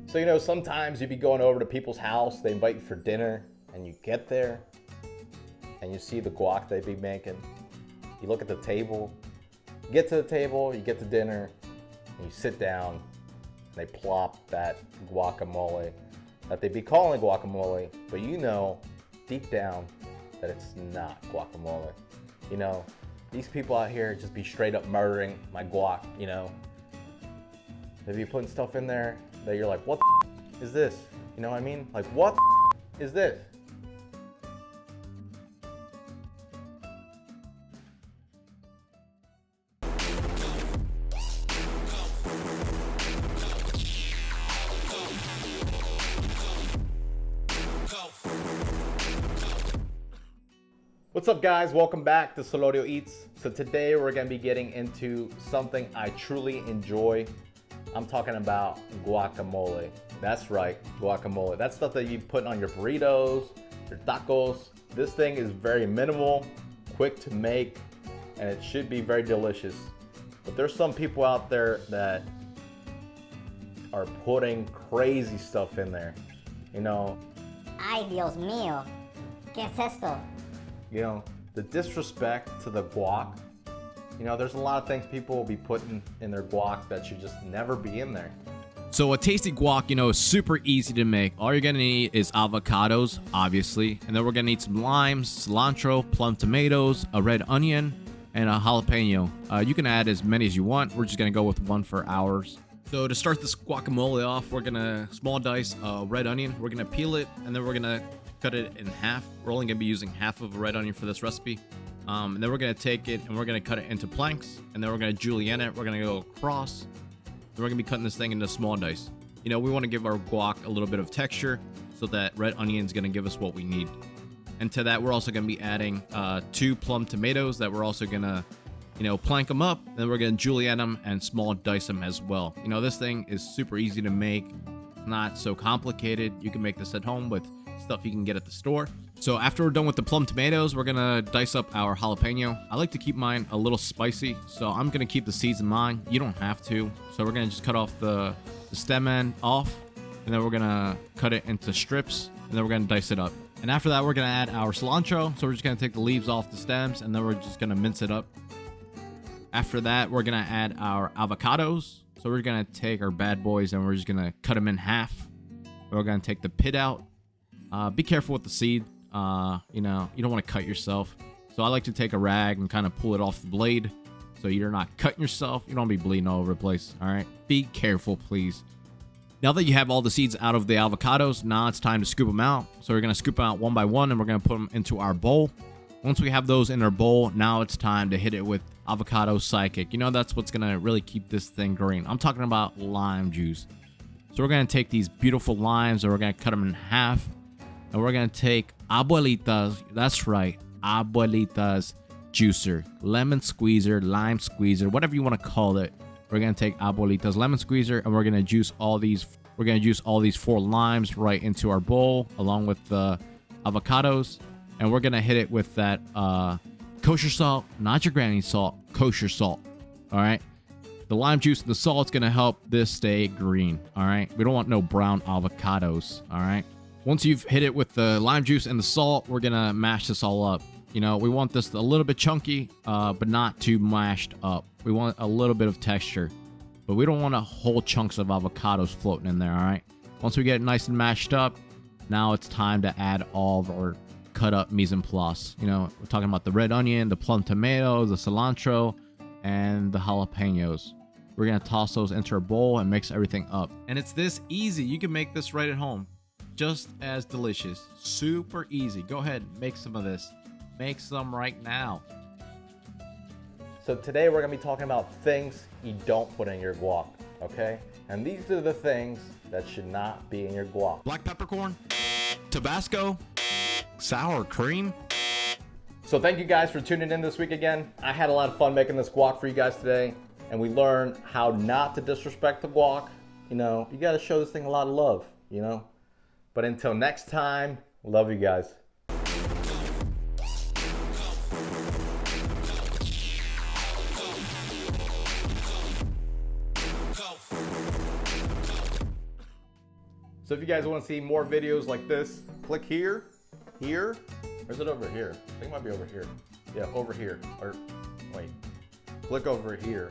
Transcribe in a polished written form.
So, sometimes you'd be going over to people's house, they invite you for dinner, and you get there, and you see the guac they be making. You look at the table, you get to the table, you get to dinner, and you sit down, and they plop that guacamole that they be calling guacamole, but deep down that it's not guacamole. These people out here just be straight up murdering my guac, They be putting stuff in there that you're like, what the is this? You know what I mean? Like, what the is this? What's up, guys? Welcome back to Solorio Eats. So today we're gonna be getting into something I truly enjoy. I'm talking about guacamole. That's right, guacamole. That's stuff that you put on your burritos, your tacos. This thing is very minimal, quick to make, and it should be very delicious. But there's some people out there that are putting crazy stuff in there. Ay, Dios mío. ¿Qué es esto? The disrespect to the guac. There's a lot of things people will be putting in their guac that should just never be in there. So a tasty guac, is super easy to make. All you're gonna need is avocados, obviously, and then we're gonna need some limes, cilantro, plum tomatoes, a red onion, and a jalapeno. You can add as many as you want. We're just gonna go with one for ours. So to start this guacamole off, we're gonna small dice a red onion. We're gonna peel it, and then we're gonna cut it in half. We're only gonna be using half of a red onion for this recipe. And then we're gonna take it and we're gonna cut it into planks, and then we're gonna julienne it. We're gonna go across. And we're gonna be cutting this thing into small dice. We want to give our guac a little bit of texture, so that red onion is gonna give us what we need. And to that, we're also gonna be adding 2 plum tomatoes that we're also gonna, plank them up. And then we're gonna julienne them and small dice them as well. This thing is super easy to make. It's not so complicated. You can make this at home with stuff you can get at the store. So after we're done with the plum tomatoes, we're gonna dice up our jalapeno. I like to keep mine a little spicy, so I'm gonna keep the seeds in mine. You don't have to. So we're gonna just cut off the stem end off, and then we're gonna cut it into strips, and then we're gonna dice it up. And after that, we're gonna add our cilantro. So we're just gonna take the leaves off the stems, and then we're just gonna mince it up. After that, we're gonna add our avocados. So we're gonna take our bad boys, and we're just gonna cut them in half. We're gonna take the pit out. Be careful with the seed. You don't want to cut yourself. So I like to take a rag and kind of pull it off the blade, so you're not cutting yourself. You don't be bleeding all over the place. All right, be careful, please. Now that you have all the seeds out of the avocados, now it's time to scoop them out. So we're gonna scoop them out one by one, and we're gonna put them into our bowl. Once we have those in our bowl, now it's time to hit it with avocado psychic. That's what's gonna really keep this thing green. I'm talking about lime juice. So we're gonna take these beautiful limes, and we're gonna cut them in half. And we're going to take Abuelita's, that's right, Abuelita's juicer, lemon squeezer, lime squeezer, whatever you want to call it. We're going to take Abuelita's lemon squeezer, and we're going to juice all these 4 limes right into our bowl, along with the avocados. And we're going to hit it with that kosher salt, not your granny salt, kosher salt. All right. The lime juice and the salt's going to help this stay green. All right. We don't want no brown avocados. All right. Once you've hit it with the lime juice and the salt, we're gonna mash this all up. We want this a little bit chunky, but not too mashed up. We want a little bit of texture, but we don't want whole chunks of avocados floating in there, all right? Once we get it nice and mashed up, now it's time to add all of our cut up mise en place. We're talking about the red onion, the plum tomato, the cilantro, and the jalapenos. We're gonna toss those into our bowl and mix everything up. And it's this easy. You can make this right at home. Just as delicious. Super easy. Go ahead, make some of this. Make some right now. So today we're gonna be talking about things you don't put in your guac, okay? And these are the things that should not be in your guac. Black peppercorn, Tabasco, sour cream. So thank you guys for tuning in this week again. I had a lot of fun making this guac for you guys today, and we learned how not to disrespect the guac. You gotta show this thing a lot of love, But until next time, love you guys. So if you guys want to see more videos like this, click here, or is it over here? I think it might be over here. Yeah, over here, or wait, click over here